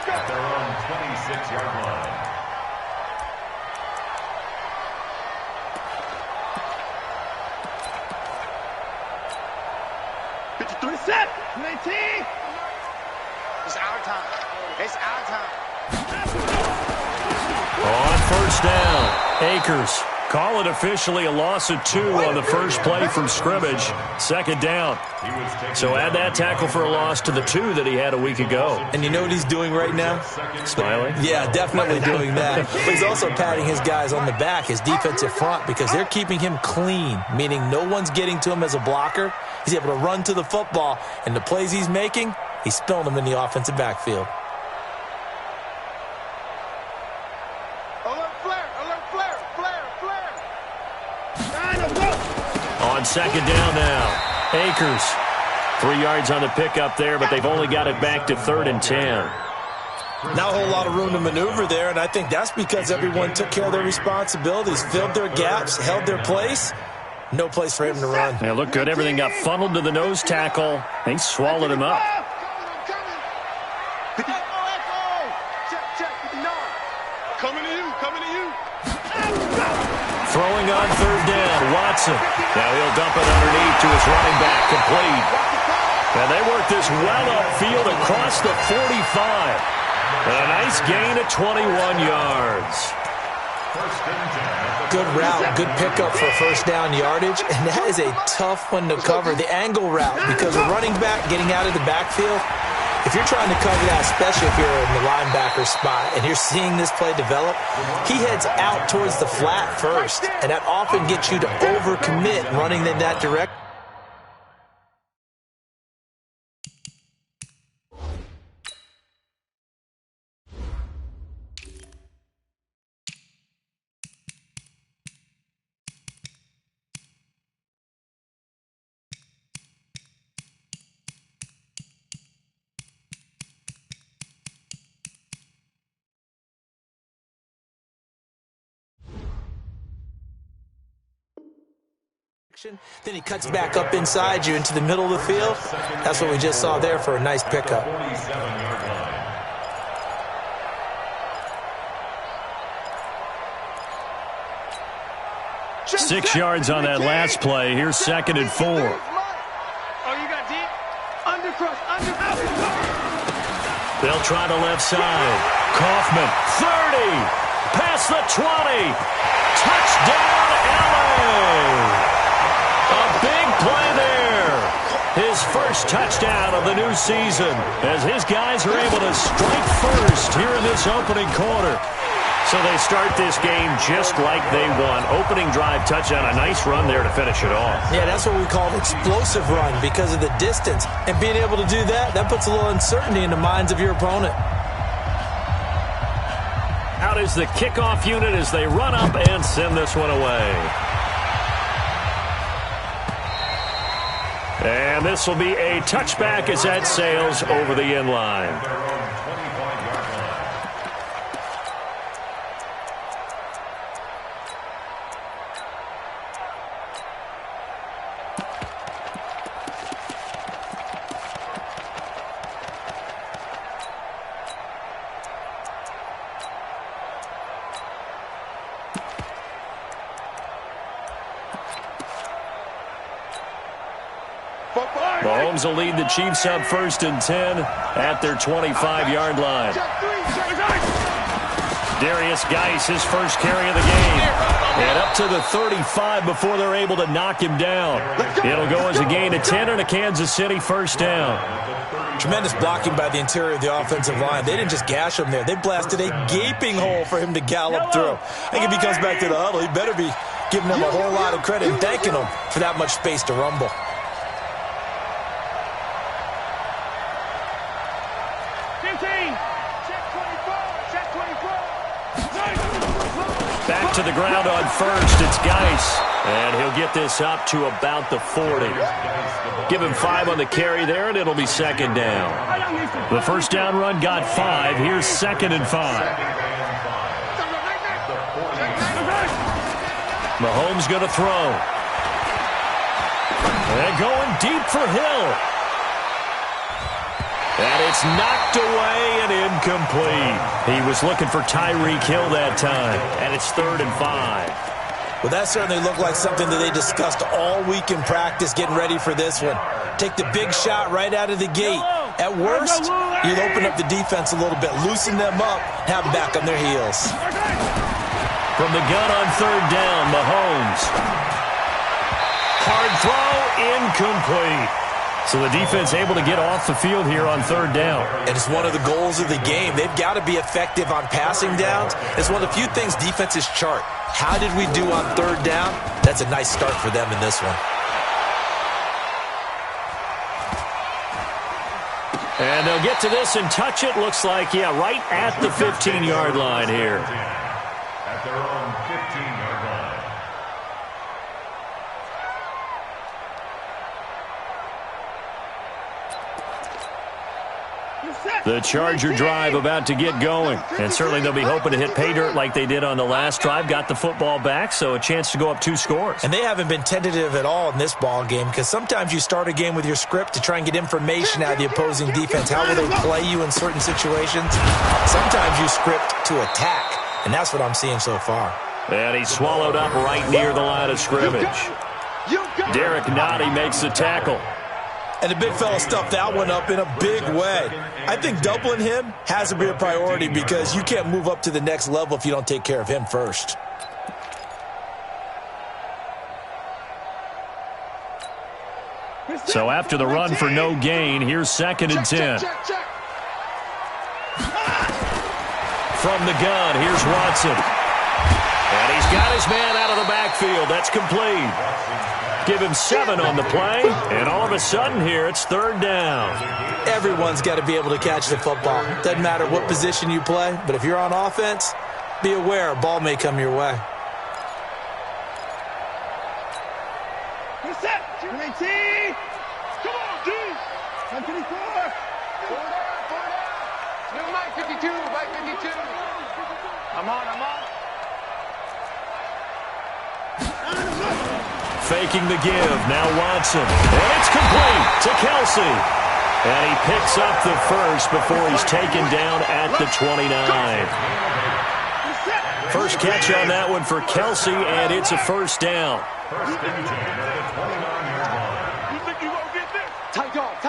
At their own 26-yard line. Set. 19. It's our time. It's our time. On first down, Akers. Call it officially a loss of 2 on the first play from scrimmage. Second down. So add that tackle for a loss to the 2 that he had a week ago. And you know what he's doing right now? Smiling? Yeah, definitely doing that. But he's also patting his guys on the back, his defensive front, because they're keeping him clean, meaning no one's getting to him as a blocker. He's able to run to the football, and the plays he's making, he's spilling them in the offensive backfield. On second down now, Akers. 3 yards on the pickup there, but they've only got it back to 3rd and 10. Not a whole lot of room to maneuver there, and I think that's because everyone took care of their responsibilities, filled their gaps, held their place. No place for him to run. Yeah, looked good. Everything got funneled to the nose tackle. They swallowed him up. Throwing on 3rd down, Watson. Now he'll dump it underneath to his running back, complete. And they work this well upfield across the 45. And a nice gain of 21 yards. Good route, good pickup for first down yardage, and that is a tough one to cover, the angle route, because a running back getting out of the backfield, if you're trying to cover that, especially if you're in the linebacker spot and you're seeing this play develop, he heads out towards the flat first, and that often gets you to overcommit running in that direction. Then he cuts back up inside you into the middle of the field. That's what we just saw there for a nice pickup. 6 yards on that last play. Here's 2nd and 4. Oh, you got deep. Undercross. They'll try the left side. Kaufman, 30. Past the 20. Touchdown, LA. A big play there. His first touchdown of the new season as his guys are able to strike first here in this opening quarter. So they start this game just like they won. Opening drive touchdown, a nice run there to finish it off. Yeah, that's what we call an explosive run because of the distance. And being able to do that, that puts a little uncertainty in the minds of your opponent. Out is the kickoff unit as they run up and send this one away. And this will be a touchback as that sails over the end line. Mahomes will lead the Chiefs up 1st and 10 at their 25-yard line. Darius Geis, his first carry of the game. And up to the 35 before they're able to knock him down. It'll go as a gain of 10 and a Kansas City first down. Tremendous blocking by the interior of the offensive line. They didn't just gash him there. They blasted a gaping hole for him to gallop through. I think if he comes back to the huddle, he better be giving them a whole lot of credit and thanking them for that much space to rumble. Back to the ground on first, it's Geis. And he'll get this up to about the 40. Give him 5 on the carry there, and it'll be 2nd down. The first down run got 5. Here's 2nd and 5. Mahomes going to throw. And going deep for Hill. And it's knocked away and incomplete. He was looking for Tyreek Hill that time, and it's 3rd and 5. Well, that certainly looked like something that they discussed all week in practice, getting ready for this one. Take the big shot right out of the gate. At worst, you'll open up the defense a little bit, loosen them up, have them back on their heels. From the gun on 3rd down, Mahomes. Hard throw, incomplete. So the defense able to get off the field here on 3rd down. And it's one of the goals of the game. They've got to be effective on passing downs. It's one of the few things defenses chart. How did we do on 3rd down? That's a nice start for them in this one. And they'll get to this and touch it. Looks like, yeah, right at the 15-yard line here. At their own 15-yard line. The Charger drive about to get going. And certainly they'll be hoping to hit pay dirt like they did on the last drive. Got the football back, so a chance to go up 2 scores. And they haven't been tentative at all in this ball game, because sometimes you start a game with your script to try and get information out of the opposing defense. How will they play you in certain situations? Sometimes you script to attack, and that's what I'm seeing so far. And he's swallowed up right near the line of scrimmage. Derek Nottie makes the tackle. And the big fella stuffed that one up in a big way. I think doubling him has to be a priority, because you can't move up to the next level if you don't take care of him first. So after the run for no gain, here's 2nd and 10. From the gun, here's Watson. And he's got his man out of the backfield. That's complete. Give him 7 on the play, and all of a sudden here, it's 3rd down. Everyone's got to be able to catch the football. Doesn't matter what position you play, but if you're on offense, be aware a ball may come your way. What's up? 218. Come on, D. 124. No, Mike 52. Mike 52. I'm on. Faking the give. Now Watson. And it's complete to Kelsey. And he picks up the first before he's taken down at the 29. First catch on that one for Kelsey, and it's a 1st down. First and 10 at the 29-yard line. You think you won't get this? Tight dog.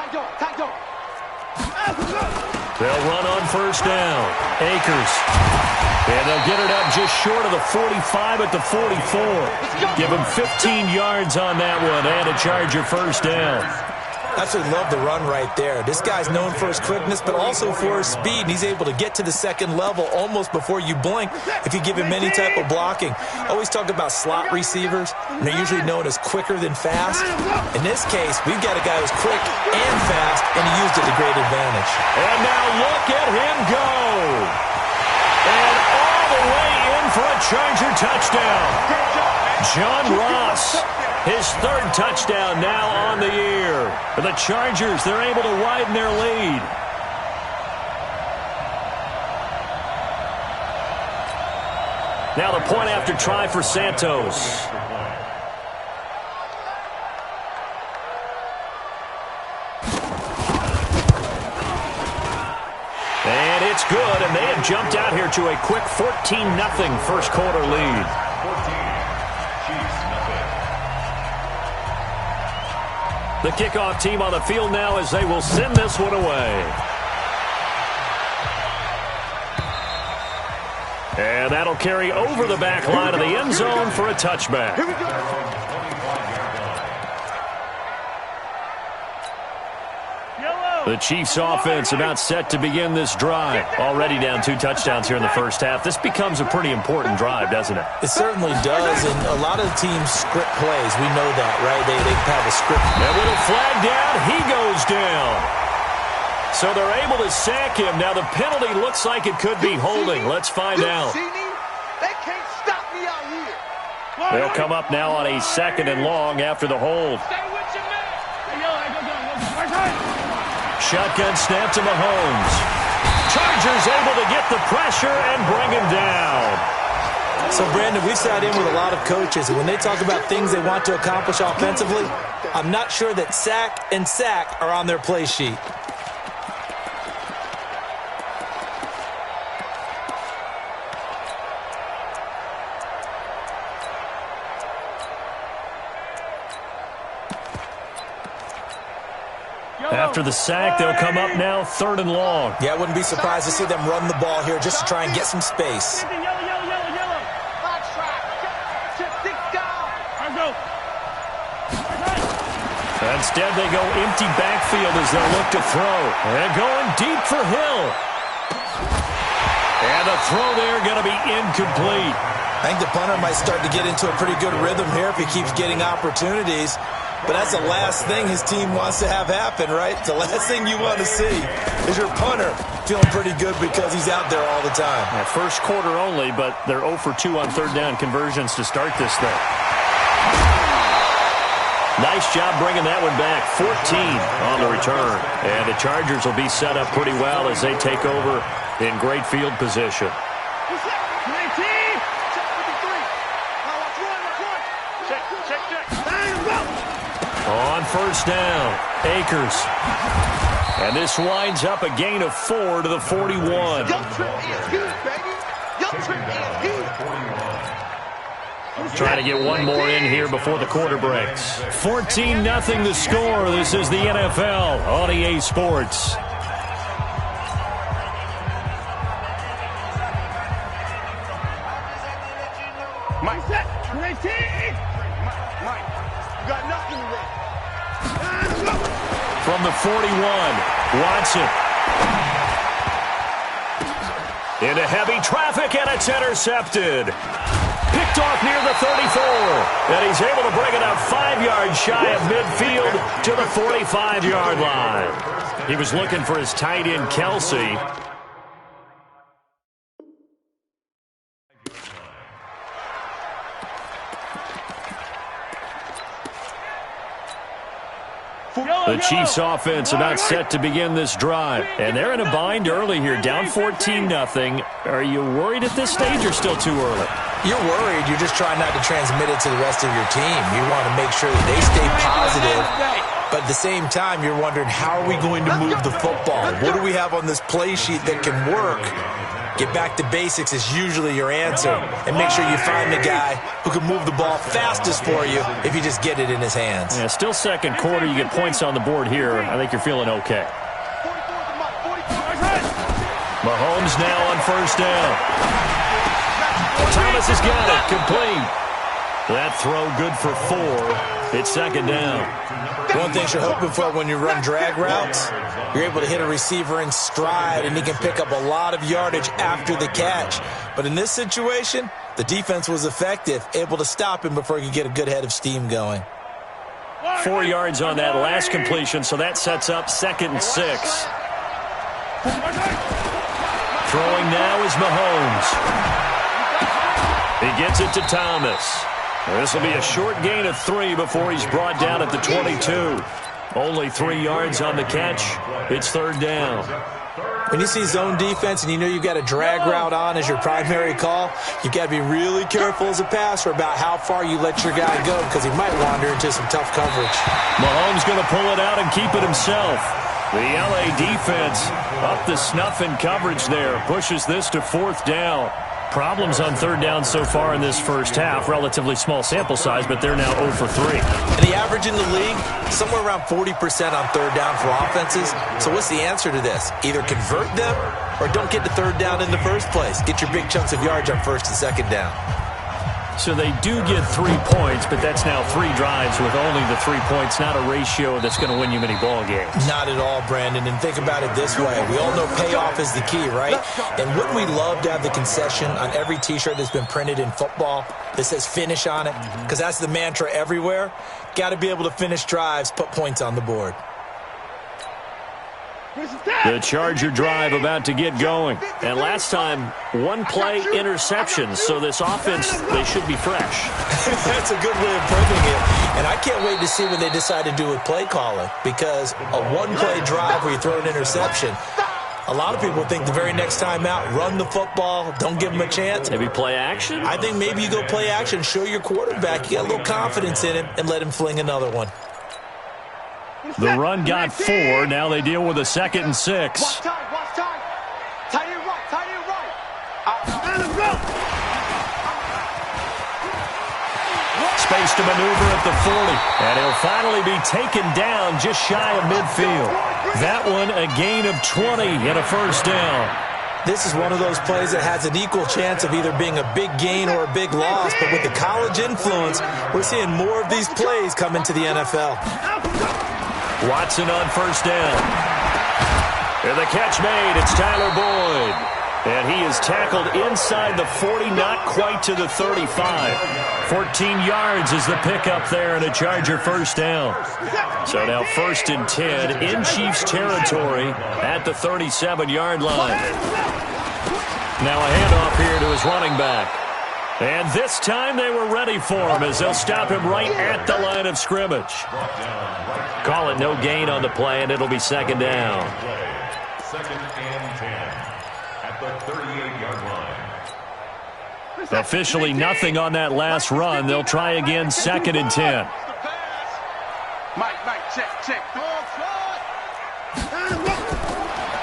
They'll run on 1st down. Akers. And they'll get it up just short of the 45 at the 44. Give him 15 yards on that one and a Charger 1st down. I absolutely love the run right there. This guy's known for his quickness, but also for his speed, and he's able to get to the 2nd level almost before you blink if you give him any type of blocking. I always talk about slot receivers, and they're usually known as quicker than fast. In this case, we've got a guy who's quick and fast, and he used it to great advantage. And now look at him go. And all the way in for a Charger touchdown. John Ross, his 3rd touchdown now on the year. For the Chargers, they're able to widen their lead. Now the point after try for Santos. And it's good, and they have jumped out here to a quick 14-0 first quarter lead. 14. The kickoff team on the field now as they will send this one away. And that'll carry over the back line of the end zone for a touchback. Here we go. The Chiefs offense about set to begin this drive. Already down 2 touchdowns here in the first half. This becomes a pretty important drive, doesn't it? It certainly does, and a lot of teams script plays. We know that, right? They have a script. And with a flag down, he goes down. So they're able to sack him. Now the penalty looks like it could be holding. Let's find out. They can't stop me out here. They'll come up now on a 2nd and long after the hold. Shotgun snap to Mahomes. Chargers able to get the pressure and bring him down. So, Brandon, we've sat in with a lot of coaches, and when they talk about things they want to accomplish offensively, I'm not sure that sack and sack are on their play sheet. After the sack, they'll come up now 3rd and long. Yeah, I wouldn't be surprised to see them run the ball here just to try and get some space. Instead, they go empty backfield as they look to throw. And going deep for Hill. And the throw there going to be incomplete. I think the punter might start to get into a pretty good rhythm here if he keeps getting opportunities. But that's the last thing his team wants to have happen, right? The last thing you want to see is your punter feeling pretty good because he's out there all the time. Yeah, first quarter only, but they're 0 for 2 on 3rd down conversions to start this thing. Nice job bringing that one back. 14 on the return. And the Chargers will be set up pretty well as they take over in great field position. On 1st down, Akers. And this winds up a gain of 4 to the 41. Young Trip is good, baby. Young Trip is good. Trying to get one more in here before the quarter breaks. 14-0 the score. This is the NFL on EA Sports. Mike, set. Mike, you got nothing to run. From the 41, Watson. Into heavy traffic, and it's intercepted. Picked off near the 34. And he's able to bring it up 5 yards shy of midfield to the 45-yard line. He was looking for his tight end, Kelsey. The Chiefs offense about set to begin this drive. And they're in a bind early here, down 14-0. Are you worried at this stage or still too early? You're worried. You're just trying not to transmit it to the rest of your team. You want to make sure that they stay positive. But at the same time, you're wondering, how are we going to move the football? What do we have on this play sheet that can work? Get back to basics is usually your answer. And make sure you find the guy who can move the ball fastest for you if you just get it in his hands. Yeah, still second quarter. You get points on the board here. I think you're feeling okay. Mahomes now on 1st down. Thomas has got it. Complete. That throw good for 4. It's 2nd down. One thing you're hoping for when you run drag routes, you're able to hit a receiver in stride, and he can pick up a lot of yardage after the catch. But in this situation, the defense was effective, able to stop him before he could get a good head of steam going. 4 yards on that last completion, so that sets up 2nd and 6. Throwing now is Mahomes. He gets it to Thomas. This will be a short gain of 3 before he's brought down at the 22. Only 3 yards on the catch. It's 3rd down. When you see zone defense and you know you've got a drag route on as your primary call, you've got to be really careful as a passer about how far you let your guy go because he might wander into some tough coverage. Mahomes going to pull it out and keep it himself. The LA defense up the snuff in coverage there. Pushes this to 4th down. Problems on 3rd down so far in this first half. Relatively small sample size, but they're now 0 for 3. And the average in the league, somewhere around 40% on 3rd down for offenses. So what's the answer to this? Either convert them or don't get to 3rd down in the first place. Get your big chunks of yards on 1st and 2nd down. So they do get 3 points, but that's now 3 drives with only the 3 points. Not a ratio that's going to win you many ball games. Not at all, Brandon. And think about it this way. We all know payoff is the key, right? And wouldn't we love to have the concession on every T-shirt that's been printed in football that says finish on it? Because that's the mantra everywhere. Got to be able to finish drives, put points on the board. The Charger drive about to get going. And last time, 1 play interception. So this offense, they should be fresh. That's a good way of putting it. And I can't wait to see what they decide to do with play calling. Because a 1-play drive where you throw an interception, a lot of people think the very next time out, run the football, don't give him a chance. Maybe play action? I think maybe you go play action, show your quarterback, you got a little confidence in him, and let him fling another one. The run got 4. Now they deal with a 2nd and 6. Watch time, watch time. Tight end right, tight end right. Let's go. space to maneuver at the 40. And he'll finally be taken down just shy of midfield. That one a gain of 20 and a first down. This is one of those plays that has an equal chance of either being a big gain or a big loss, but with the college influence, we're seeing more of these plays come into the NFL. Watson on first down. And the catch made. It's Tyler Boyd. And he is tackled inside the 40, not quite to the 35. 14 yards is the pickup there and a Charger first down. So now 1st and 10 in Chiefs territory at the 37-yard line. Now a handoff here to his running back. And this time they were ready for him as they'll stop him right at the line of scrimmage. Call it no gain on the play, and it'll be 2nd down. 2nd and 10 at the 38-yard line. Officially nothing on that last run. They'll try again 2nd and 10. Mike, check.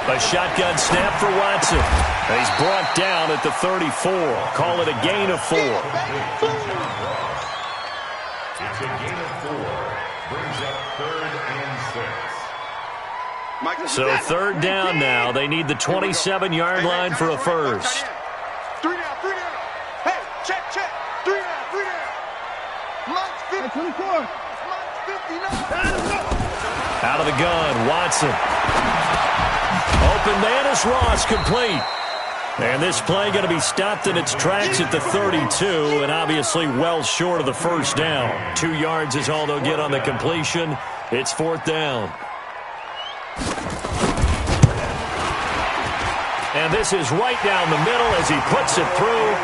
A shotgun snap for Watson. And he's brought down at the 34. Call it a gain of 4. It's a gain of 4. Brings up 3rd and 6. So 3rd down now. They need the 27-yard line for a first. 3 down. Hey, check. 3 down. Mike's 24. Mike's 59. Out of the gun, Watson. Open man is Ross, complete. And this play going to be stopped in its tracks at the 32, and obviously well short of the first down. 2 yards is all they'll get on the completion. It's 4th down. And this is right down the middle as he puts it through.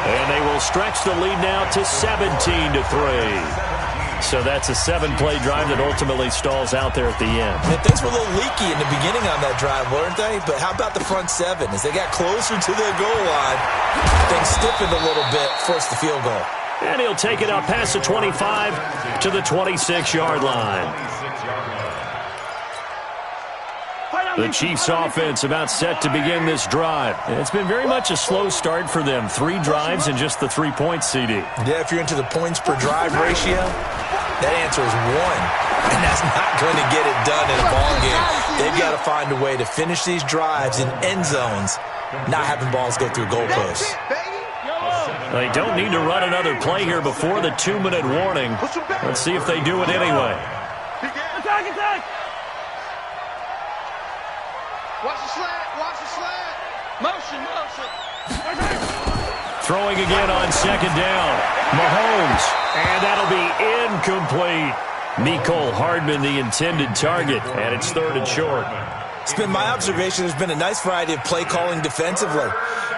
And they will stretch the lead now to 17-3. So that's a 7-play drive that ultimately stalls out there at the end. And things were a little leaky in the beginning on that drive, weren't they? But how about the front 7? As they got closer to the goal line, things stiffened a little bit, forced the field goal. And he'll take it up past the 25 to the 26-yard line. The Chiefs offense about set to begin this drive. And it's been very much a slow start for them. 3 drives and just the 3 points, CD. Yeah, if you're into the points per drive ratio, that answer is 1. And that's not going to get it done in a ball game. They've got to find a way to finish these drives in end zones, not having balls go through goalposts. They don't need to run another play here before the 2-minute warning. Let's see if they do it anyway. Attack! Watch the slant. Motion. Throwing again on 2nd down. Mahomes. And that'll be incomplete. Mecole Hardman, the intended target. And it's 3rd and short. It's been my observation there's been a nice variety of play calling defensively.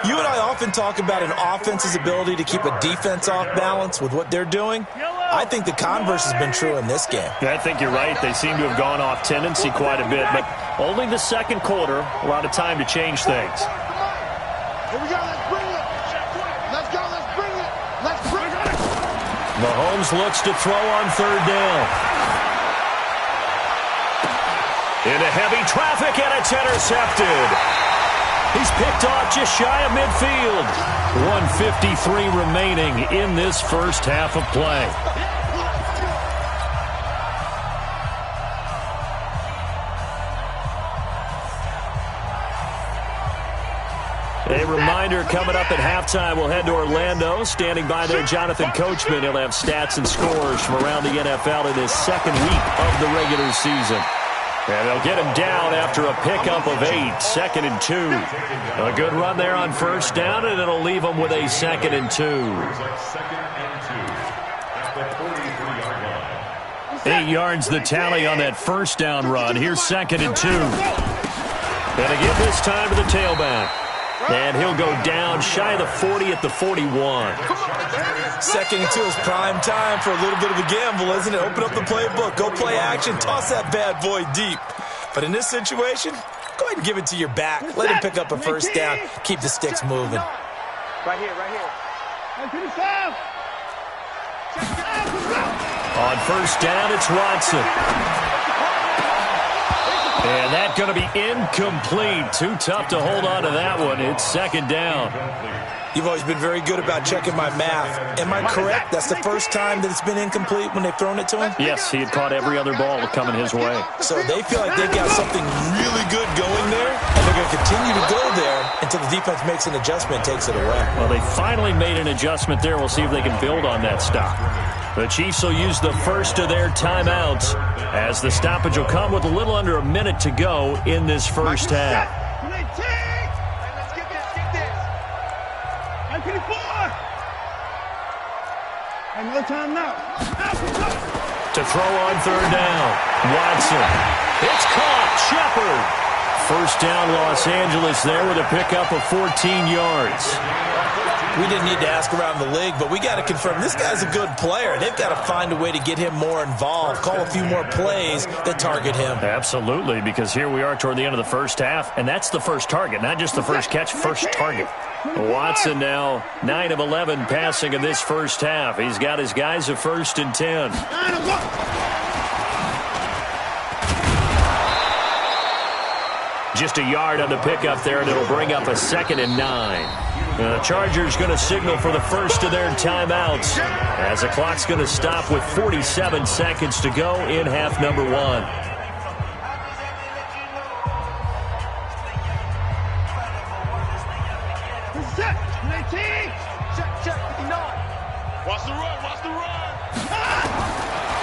You and I often talk about an offense's ability to keep a defense off balance with what they're doing. I think the converse has been true in this game. I think you're right. They seem to have gone off tendency quite a bit, but only the 2nd quarter, a lot of time to change things. Here we go, let's bring it. Let's bring it. Mahomes looks to throw on 3rd down. Into heavy traffic, and it's intercepted. He's picked off just shy of midfield. 1:53 remaining in this first half of play. A reminder, coming up at halftime, we'll head to Orlando. Standing by there, Jonathan Coachman. He'll have stats and scores from around the NFL in this 2nd week of the regular season. And they'll get him down after a pickup of 8, 2nd and 2. A good run there on 1st down, and it'll leave him with a 2nd and 2. 8 yards the tally on that 1st down run. Here's 2nd and 2. And again this time to the tailback. And he'll go down shy of the 40 at the 41. 2nd and 2 is prime time for a little bit of a gamble, isn't it? Open up the playbook, go play action, toss that bad boy deep. But in this situation, go ahead and give it to your back. Let him pick up a 1st down, keep the sticks moving. Right here. On 1st down, it's Watson. And that's going to be incomplete. Too tough to hold on to that one. It's 2nd down. You've always been very good about checking my math. Am I correct? That's the first time that it's been incomplete when they've thrown it to him? Yes, he had caught every other ball coming his way. So they feel like they've got something really good going there, and they're going to continue to go there until the defense makes an adjustment and takes it away. Well, they finally made an adjustment there. We'll see if they can build on that stop. The Chiefs will use the first of their timeouts as the stoppage will come with a little under a minute to go in this first half. No time now. To throw on third down. Watson. It's caught. Shepard. First down, Los Angeles there with a pickup of 14 yards. We didn't need to ask around the league, but we got to confirm this guy's a good player. They've got to find a way to get him more involved, call a few more plays that target him. Absolutely, because here we are toward the end of the first half, and that's the first target, not just the first catch, first target. Watson now 9 of 11 passing in this first half. He's got his guys at 1st and 10. Just a yard on the pickup there, and it'll bring up a 2nd and 9. The Chargers going to signal for the first of their timeouts as the clock's going to stop with 47 seconds to go in half number 1.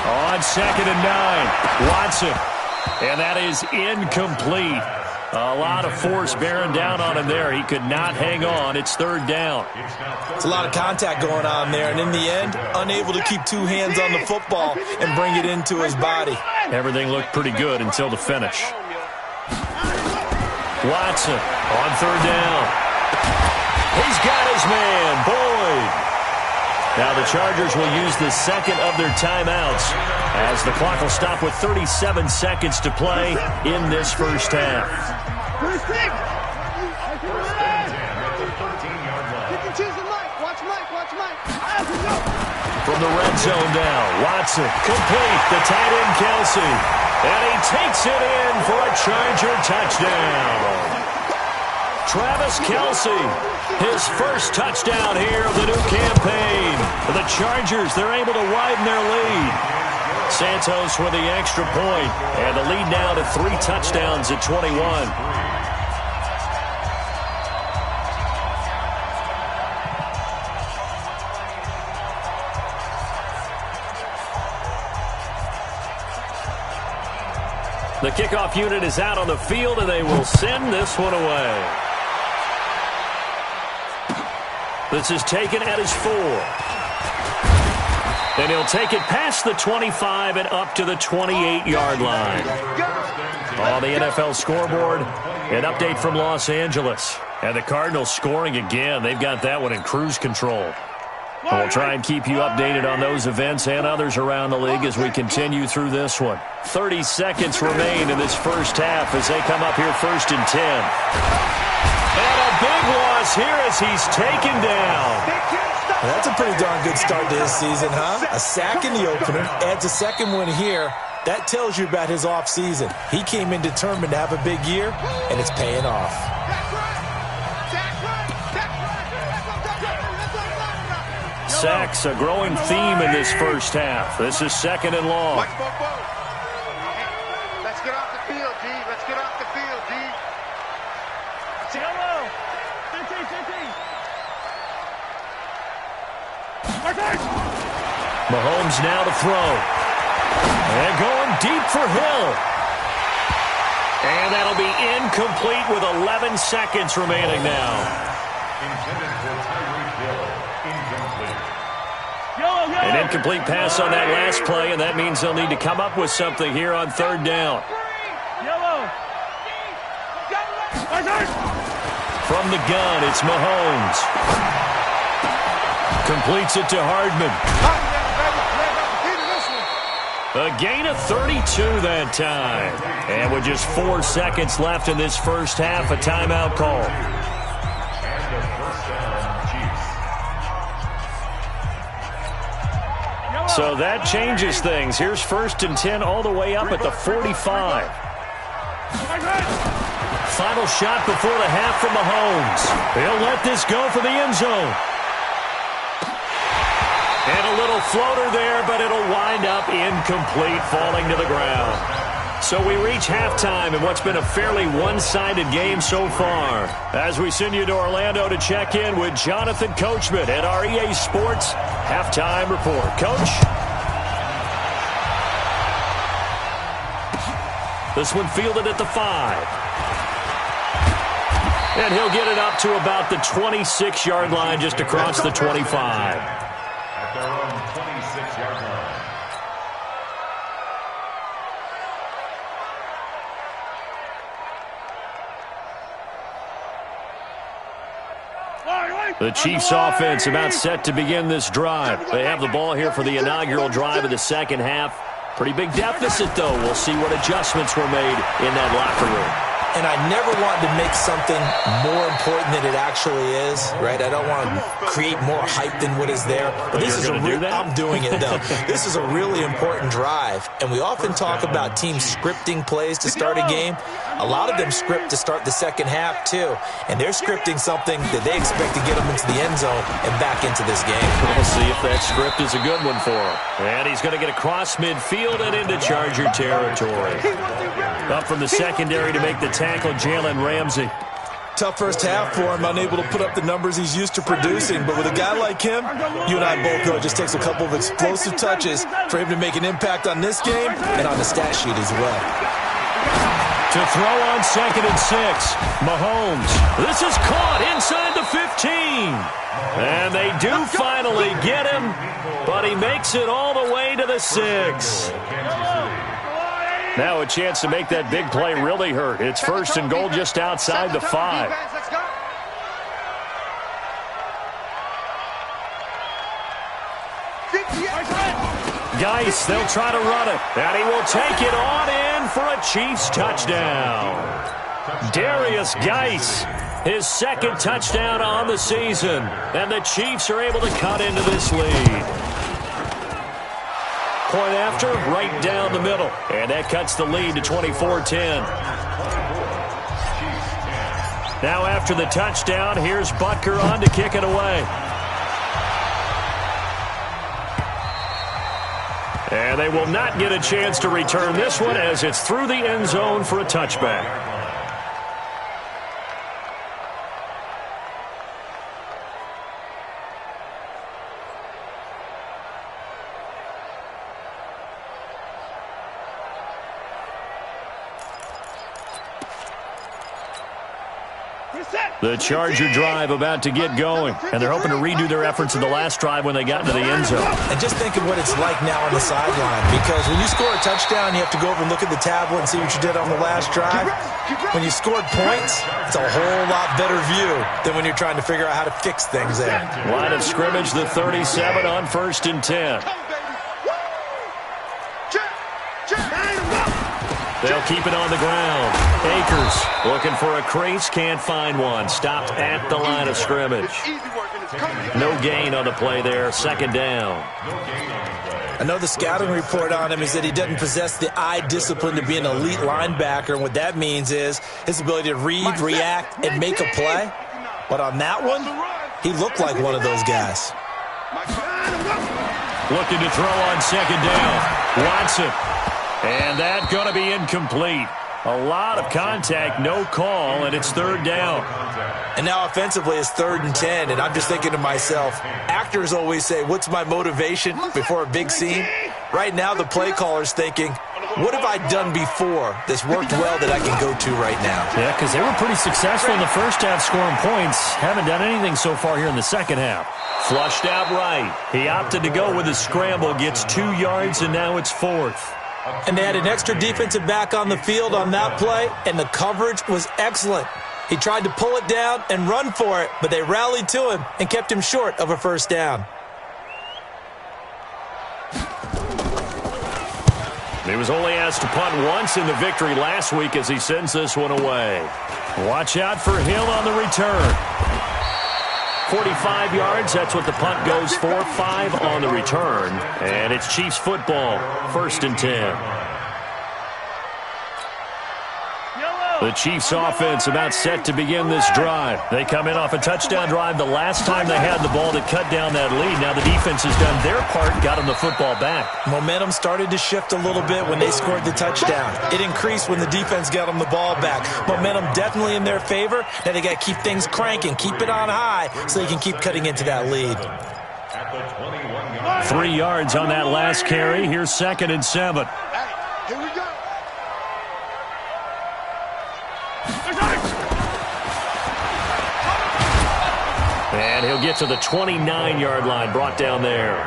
On 2nd and 9, Watson. And that is incomplete. A lot of force bearing down on him there. He could not hang on. It's 3rd down. It's a lot of contact going on there, and in the end, unable to keep 2 hands on the football and bring it into his body. Everything looked pretty good until the finish. Watson on 3rd down. He's got his man, Boyd. Now the Chargers will use the second of their timeouts as the clock will stop with 37 seconds to play in this first half. From the red zone now, Watson complete, the tight end Kelsey, and he takes it in for a Charger touchdown. Travis Kelsey, his first touchdown here of the new campaign. For the Chargers, they're able to widen their lead. Santos with the extra point, and the lead now to 3 touchdowns at 21. The kickoff unit is out on the field, and they will send this one away. This is taken at his 4. And he'll take it past the 25 and up to the 28-yard line. On the NFL scoreboard, an update from Los Angeles. And the Cardinals scoring again. They've got that one in cruise control. And we'll try and keep you updated on those events and others around the league as we continue through this one. 30 seconds remain in this first half as they come up here 1st and 10. And a big loss here as he's taken down. That's a pretty darn good start to his season, huh? A sack in the opener, adds a second one here. That tells you about his offseason. He came in determined to have a big year, and it's paying off. Sacks, a growing theme in this first half. This is 2nd and long. Let's get off the field, D. Let's get off the field, D. Mahomes now to throw. And going deep for Hill. And that'll be incomplete with 11 seconds remaining now. Intended for Tyreek Hill. Incomplete. An incomplete pass on that last play, and that means they'll need to come up with something here on 3rd down. From the gun, it's Mahomes. Completes it to Hardman. A gain of 32 that time. And with just 4 seconds left in this first half, a timeout call. And a first down, Chiefs. So that changes things. Here's 1st and 10 all the way up at the 45. Final shot before the half from Mahomes. He'll let this go for the end zone. And a little floater there, but it'll wind up incomplete, falling to the ground. So we reach halftime in what's been a fairly one-sided game so far. As we send you to Orlando to check in with Jonathan Coachman at our EA Sports Halftime Report. Coach? This one fielded at the 5. And he'll get it up to about the 26-yard line, just across the 25. At their own 26-yard line. The Chiefs offense about set to begin this drive. They have the ball here for the inaugural drive of the second half. Pretty big deficit, though. We'll see what adjustments were made in that locker room. And I never want to make something more important than it actually is, right? I don't want to create more hype than what is there. But this is I'm doing it, though. This is a really important drive. And we often talk about teams scripting plays to start a game. A lot of them script to start the second half, too. And they're scripting something that they expect to get them into the end zone and back into this game. We'll see if that script is a good one for him. And he's going to get across midfield and into Charger territory. Up from the secondary to make the tackle, Jalen Ramsey. Tough first half for him, unable to put up the numbers he's used to producing. But with a guy like him, you and I both know it just takes a couple of explosive touches for him to make an impact on this game and on the stat sheet as well. To throw on 2nd and 6. Mahomes. This is caught inside the 15. And they do finally get him, but he makes it all the way to the 6. Now a chance to make that big play really hurt. It's 1st and goal just outside the 5. Geis, they'll try to run it. And he will take it on in for a Chiefs touchdown. Darius Geis, his 2nd touchdown on the season. And the Chiefs are able to cut into this lead. Point after, right down the middle. And that cuts the lead to 24-10. Now after the touchdown, here's Butker on to kick it away. And they will not get a chance to return this one as it's through the end zone for a touchback. The Charger drive about to get going, and they're hoping to redo their efforts in the last drive when they got into the end zone. And just think of what it's like now on the sideline, because when you score a touchdown, you have to go over and look at the tablet and see what you did on the last drive. When you scored points, it's a whole lot better view than when you're trying to figure out how to fix things there. Line of scrimmage, the 37 on 1st and 10. They'll keep it on the ground. Akers looking for a crease, can't find one. Stopped at the line of scrimmage. No gain on the play there, 2nd down. I know the scouting report on him is that he doesn't possess the eye discipline to be an elite linebacker, and what that means is his ability to read, react, and make a play. But on that one, he looked like one of those guys. Looking to throw on 2nd down. Watson. And that's going to be incomplete. A lot of contact, no call, and it's 3rd down. And now offensively it's 3rd and 10, and I'm just thinking to myself, actors always say, what's my motivation before a big scene? Right now the play caller's thinking, what have I done before that's worked well that I can go to right now? Yeah, because they were pretty successful in the first half scoring points. Haven't done anything so far here in the second half. Flushed out right. He opted to go with a scramble, gets 2 yards, and now it's 4th. And they had an extra defensive back on the field on that play, and the coverage was excellent. He tried to pull it down and run for it, but they rallied to him and kept him short of a 1st down. He was only asked to punt once in the victory last week as he sends this one away. Watch out for Hill on the return. 45 yards, that's what the punt goes for. 5 on the return. And it's Chiefs football, 1st and 10. The Chiefs offense about set to begin this drive. They come in off a touchdown drive the last time they had the ball to cut down that lead. Now the defense has done their part, got them the football back. Momentum started to shift a little bit when they scored the touchdown. It increased when the defense got them the ball back. Momentum definitely in their favor. Now they got to keep things cranking, keep it on high so they can keep cutting into that lead. 3 yards on that last carry. Here's 2nd and 7. Here we go. And he'll get to the 29-yard line, brought down there.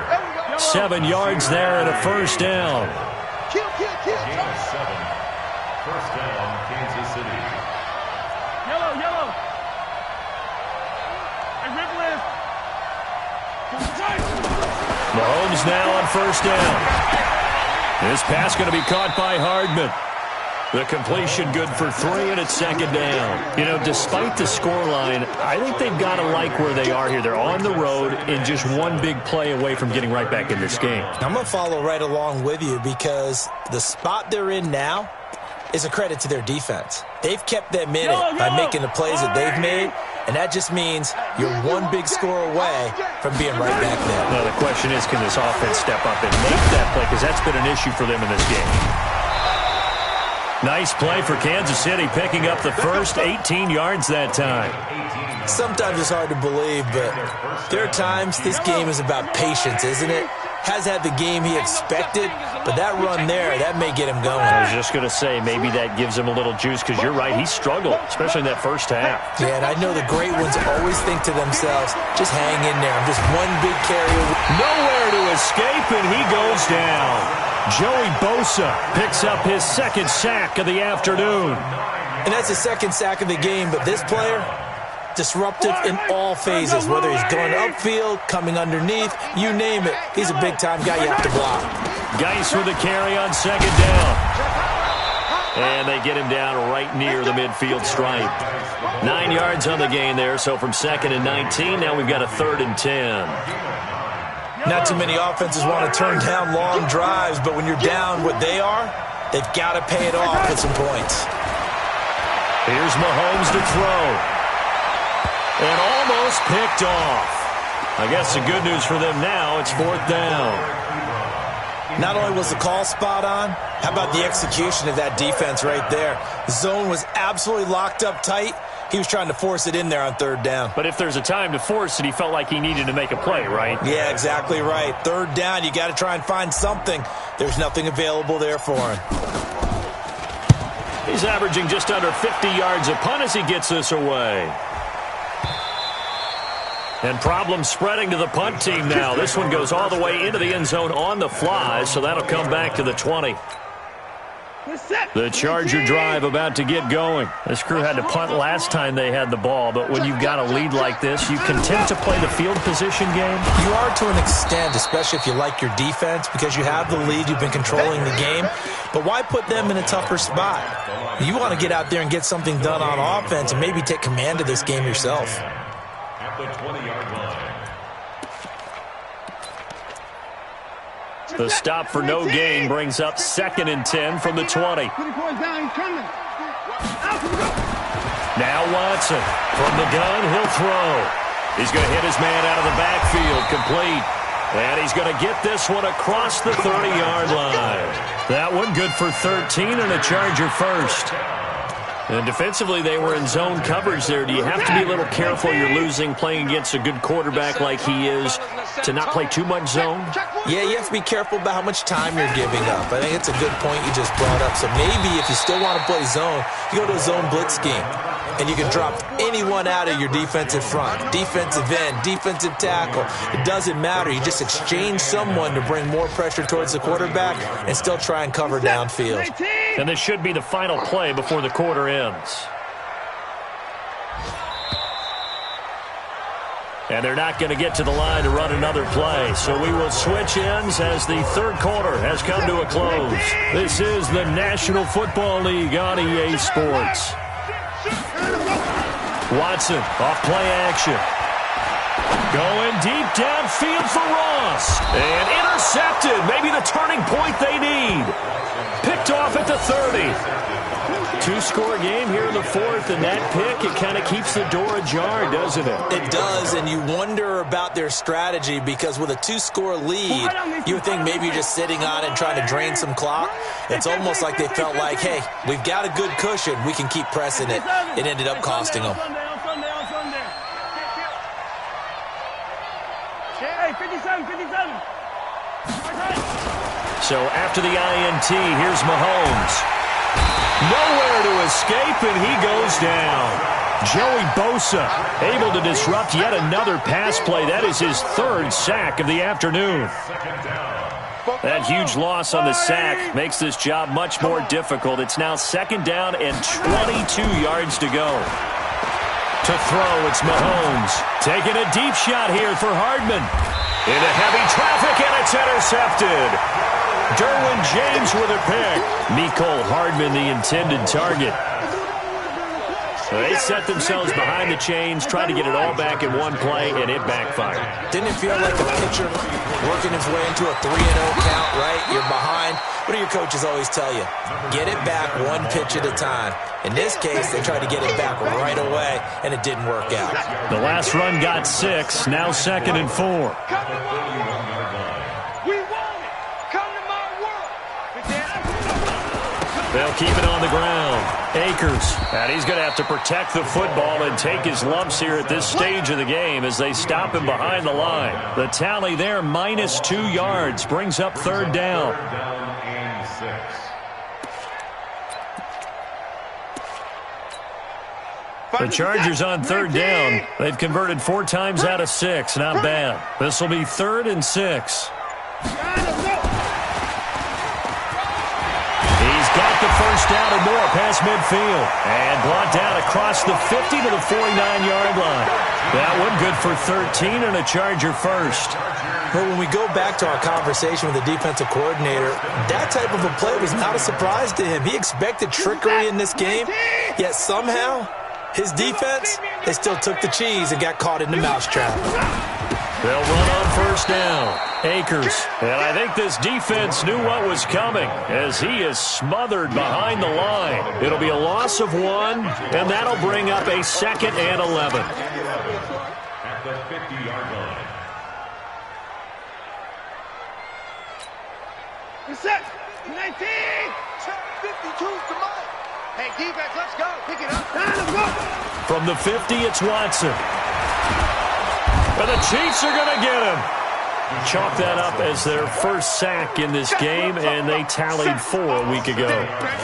7 yards there and a first down. Kill. Gain of 7. First down, Kansas City. Yellow. Mahomes now on first down. This pass going to be caught by Hardman. The completion good for 3, and it's 2nd down. You know, despite the scoreline, I think they've got to like where they are here. They're on the road and just one big play away from getting right back in this game. I'm going to follow right along with you because the spot they're in now is a credit to their defense. They've kept them in it by making the plays that they've made, and that just means you're one big score away from being right back there. Well, the question is, can this offense step up and make that play? Because that's been an issue for them in this game. Nice play for Kansas City, picking up the first 18 yards that time. Sometimes it's hard to believe, but there are times this game is about patience, isn't it? Has had the game he expected, but that run there, that may get him going. I was just going to say, maybe that gives him a little juice, because you're right, he struggled, especially in that first half. Yeah, and I know the great ones always think to themselves, just hang in there. I'm just one big carry. Nowhere to escape, and he goes down. Joey Bosa picks up his 2nd sack of the afternoon. And that's the 2nd sack of the game, but this player, disruptive in all phases, whether he's going upfield, coming underneath, you name it. He's a big-time guy you have to block. Geis with a carry on 2nd down. And they get him down right near the midfield stripe. 9 yards on the gain there, so from 2nd and 19, now we've got a 3rd and 10. Not too many offenses want to turn down long drives, but when you're down what they are, they've got to pay it off with some points. Here's Mahomes to throw. And almost picked off. I guess the good news for them now, it's 4th down. Not only was the call spot on, how about the execution of that defense right there? The zone was absolutely locked up tight. He was trying to force it in there on 3rd down. But if there's a time to force it, he felt like he needed to make a play, right? Yeah, exactly right. 3rd down, you got to try and find something. There's nothing available there for him. He's averaging just under 50 yards a punt as he gets this away. And problems spreading to the punt team now. This one goes all the way into the end zone on the fly, so that'll come back to the 20. The Charger drive about to get going. This crew had to punt last time they had the ball, but when you've got a lead like this, you content to play the field position game? You are to an extent, especially if you like your defense, because you have the lead, you've been controlling the game. But why put them in a tougher spot? You want to get out there and get something done on offense and maybe take command of this game yourself. At the 20-yard line. The stop for no gain brings up 2nd and 10 from the 20. Now Watson from the gun, he'll throw. He's going to hit his man out of the backfield, complete. And he's going to get this one across the 30-yard line. That one good for 13 and a Charger first. And defensively, they were in zone coverage there. Do you have to be a little careful? You're losing, playing against a good quarterback like he is, to not play too much zone? Yeah, you have to be careful about how much time you're giving up. I think it's a good point you just brought up. So maybe if you still want to play zone, you go to a zone blitz scheme. And you can drop anyone out of your defensive front, defensive end, defensive tackle. It doesn't matter. You just exchange someone to bring more pressure towards the quarterback and still try and cover downfield. And this should be the final play before the quarter ends. And they're not going to get to the line to run another play. So we will switch ends as the 3rd quarter has come to a close. This is the National Football League on EA Sports. Watson, off play action. Going deep downfield for Ross. And intercepted. Maybe the turning point they need. Picked off at the 30. two-score game here in the fourth, and that pick, it kind of keeps the door ajar, doesn't it? It does, and you wonder about their strategy because with a two-score lead, you would think maybe you're just sitting on it and trying to drain some clock. It's almost like they felt like, hey, we've got a good cushion. We can keep pressing it. It ended up costing them. Hey, 57, 57. So after the INT, here's Mahomes. Nowhere to escape, and he goes down. Joey Bosa able to disrupt yet another pass play. That is his third sack of the afternoon. That huge loss on the sack makes this job much more difficult. It's now second down and 22 yards to go. To throw, it's Mahomes. Taking a deep shot here for Hardman. Into heavy traffic, and it's intercepted. Derwin James with a pick. Mecole Hardman, the intended target. So they set themselves behind the chains, tried to get it all back in one play, and it backfired. Didn't it feel like a pitcher working his way into a 3-0 count, right? You're behind. What do your coaches always tell you? Get it back one pitch at a time. In this case, they tried to get it back right away, and it didn't work out. The last run got 6, now 2nd and 4. They'll keep it on the ground. Akers, and he's going to have to protect the football and take his lumps here at this stage of the game as they stop him behind the line. The tally there, -2 yards, brings up third down. The Chargers on third down. They've converted 4 times out of 6. Not bad. This will be 3rd and 6. Got the first down and more past midfield. And brought down across the 50 to the 49-yard line. That one good for 13 and a Charger first. But when we go back to our conversation with the defensive coordinator, that type of a play was not a surprise to him. He expected trickery in this game, yet somehow his defense, they still took the cheese and got caught in the mousetrap. They'll run on first down. Akers. And I think this defense knew what was coming as he is smothered behind the line. It'll be a loss of 1, and that'll bring up a 2nd and 11. At the 50-yard line. Reset. 19. 52 to Mike. Hey, defense, let's go. Pick it up. Let's go. From the 50, it's Watson. And the Chiefs are going to get him. Chalk that up as their first sack in this game, and they tallied 4 a week ago.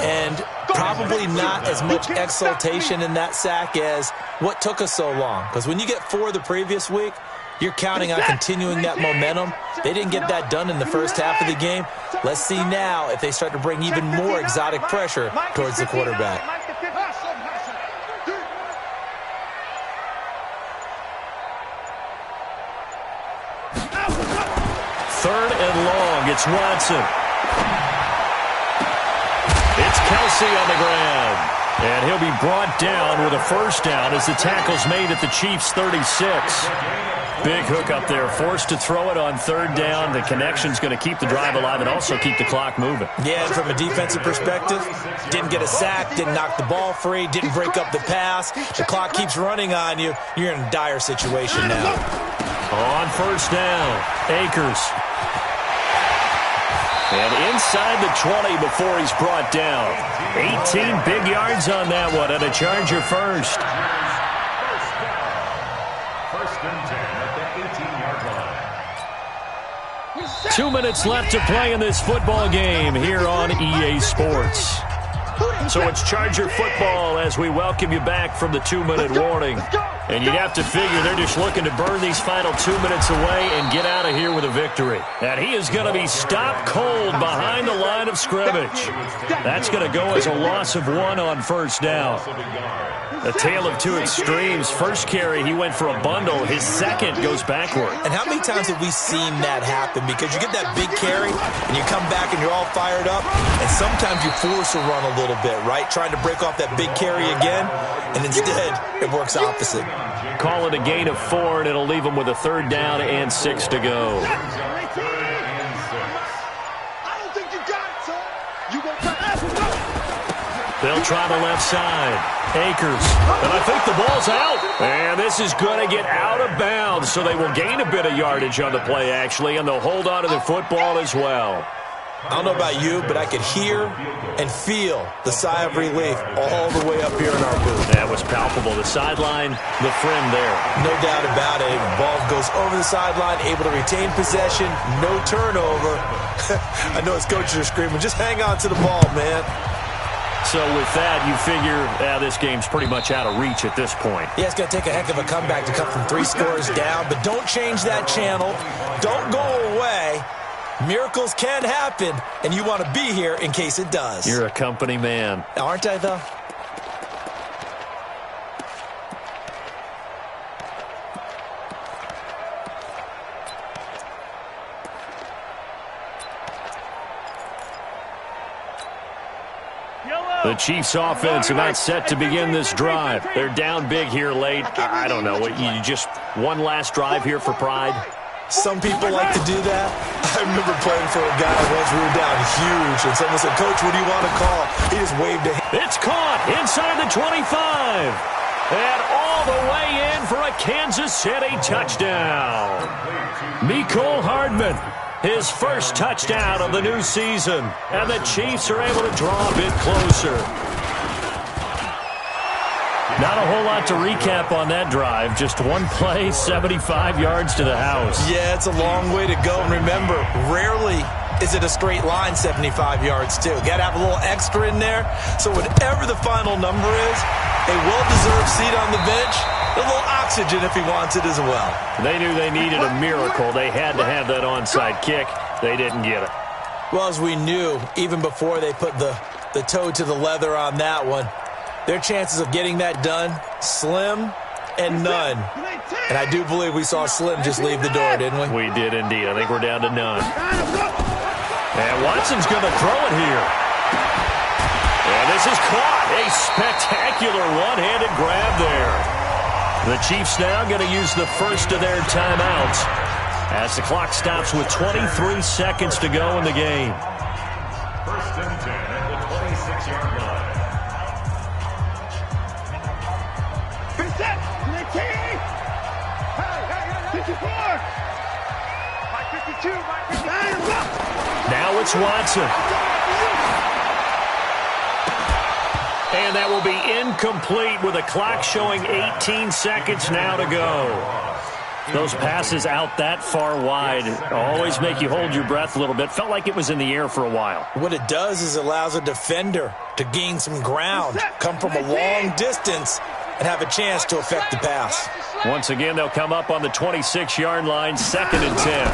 And probably not as much exultation in that sack as what took us so long. Because when you get 4 the previous week, you're counting on continuing that momentum. They didn't get that done in the first half of the game. Let's see now if they start to bring even more exotic pressure towards the quarterback. 3rd and long. It's Watson. It's Kelsey on the ground. And he'll be brought down with a first down as the tackle's made at the Chiefs' 36. Big hook up there. Forced to throw it on 3rd down. The connection's going to keep the drive alive and also keep the clock moving. Yeah, and from a defensive perspective, didn't get a sack, didn't knock the ball free, didn't break up the pass. The clock keeps running on you. You're in a dire situation now. On first down, Akers. And inside the 20 before he's brought down. 18 big yards on that one, and a Charger first. First and 10 at the 18-yard line. 2 minutes left to play in this football game here on EA Sports. So it's Charger football as we welcome you back from the 2-minute warning. And you'd have to figure they're just looking to burn these final 2 minutes away and get out of here with a victory. And he is going to be stopped cold behind the line of scrimmage. That's going to go as a loss of 1 on first down. A tale of 2 extremes. First carry, he went for a bundle. His second goes backward. And how many times have we seen that happen? Because you get that big carry, and you come back and you're all fired up, and sometimes you force a run a little bit, right? Trying to break off that big carry again, and instead it works opposite. Call it a gain of 4, and it'll leave him with a 3rd down and 6 to go. I don't think you got it, son. You gonna pass. They'll try the left side. Akers. And I think the ball's out. And this is going to get out of bounds, so they will gain a bit of yardage on the play, actually, and they'll hold on to the football as well. I don't know about you, but I could hear and feel the sigh of relief all the way up here in our booth. That was palpable. The sideline, the friend there. No doubt about it. The ball goes over the sideline, able to retain possession, no turnover. I know his coaches are screaming, just hang on to the ball, man. So with that, you figure this game's pretty much out of reach at this point. Yeah, it's going to take a heck of a comeback to come from 3 scores down, but don't change that channel. Don't go away. Miracles can happen, and you want to be here in case it does. You're a company man. Aren't I, though? The Chiefs offense about set to begin this drive. They're down big here late. I don't know. You just one last drive here for pride? Some people like to do that. I remember playing for a guy once we were down huge, and someone said, "Coach, what do you want to call?" He just waved a hand. It's caught inside the 25. And all the way in for a Kansas City touchdown. Mecole Hardman, his first touchdown of the new season. And the Chiefs are able to draw a bit closer. Not a whole lot to recap on that drive. Just one play, 75 yards to the house. Yeah, it's a long way to go. And remember, rarely is it a straight line 75 yards, too. Got to have a little extra in there. So whatever the final number is, a well-deserved seat on the bench, a little oxygen if he wants it as well. They knew they needed a miracle. They had to have that onside kick. They didn't get it. Well, as we knew, even before they put the toe to the leather on that one, their chances of getting that done, slim and none. And I do believe we saw Slim just leave the door, didn't we? We did indeed. I think we're down to none. And Watson's going to throw it here. And this is caught. A spectacular one-handed grab there. The Chiefs now going to use the first of their timeouts as the clock stops with 23 seconds to go in the game. First and 10 at the 26-yard line. Now it's Watson. And that will be incomplete with a clock showing 18 seconds now to go. Those passes out that far wide always make you hold your breath a little bit. Felt like it was in the air for a while. What it does is it allows a defender to gain some ground, come from a long distance, and have a chance to affect the pass. Once again, they'll come up on the 26-yard line, 2nd and 10.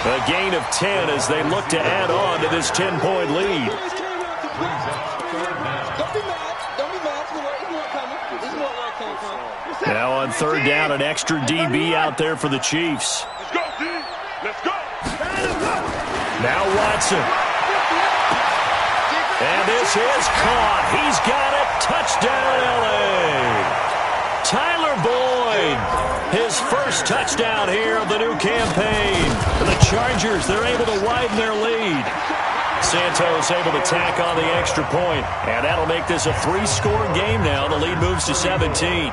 A gain of 10 as they look to add on to this 10-point lead. Now on 3rd down, an extra DB out there for the Chiefs. Let's go, D. Let's go. Now Watson. And this is caught. He's got it. Touchdown, L.A. Tyler Boyd, his first touchdown here of the new campaign. And the Chargers, they're able to widen their lead. Santos able to tack on the extra point, and that'll make this a 3-score game now. The lead moves to 17.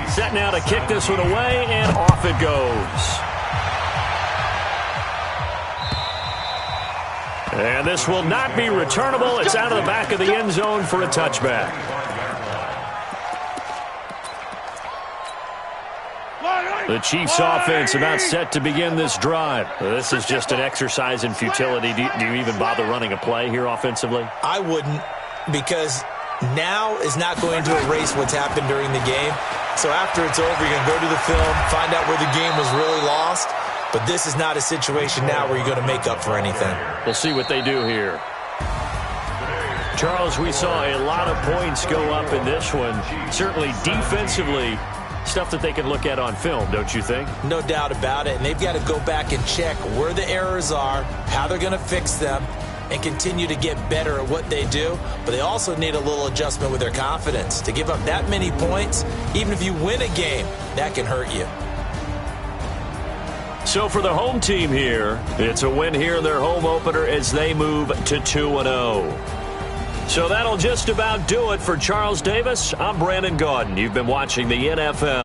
Set now to kick this one away, and off it goes. And this will not be returnable. It's out of the back of the end zone for a touchback. The Chiefs offense about set to begin this drive. This is just an exercise in futility. Do you even bother running a play here offensively? I wouldn't, because now is not going to erase what's happened during the game. So after it's over, you're going to go to the film, find out where the game was really lost. But this is not a situation now where you're going to make up for anything. We'll see what they do here. Charles, we saw a lot of points go up in this one. Certainly defensively, stuff that they can look at on film, don't you think? No doubt about it. And they've got to go back and check where the errors are, how they're going to fix them, and continue to get better at what they do. But they also need a little adjustment with their confidence. To give up that many points, even if you win a game, that can hurt you. So for the home team here, it's a win here in their home opener as they move to 2-0. So that'll just about do it for Charles Davis. I'm Brandon Gaudin. You've been watching the NFL.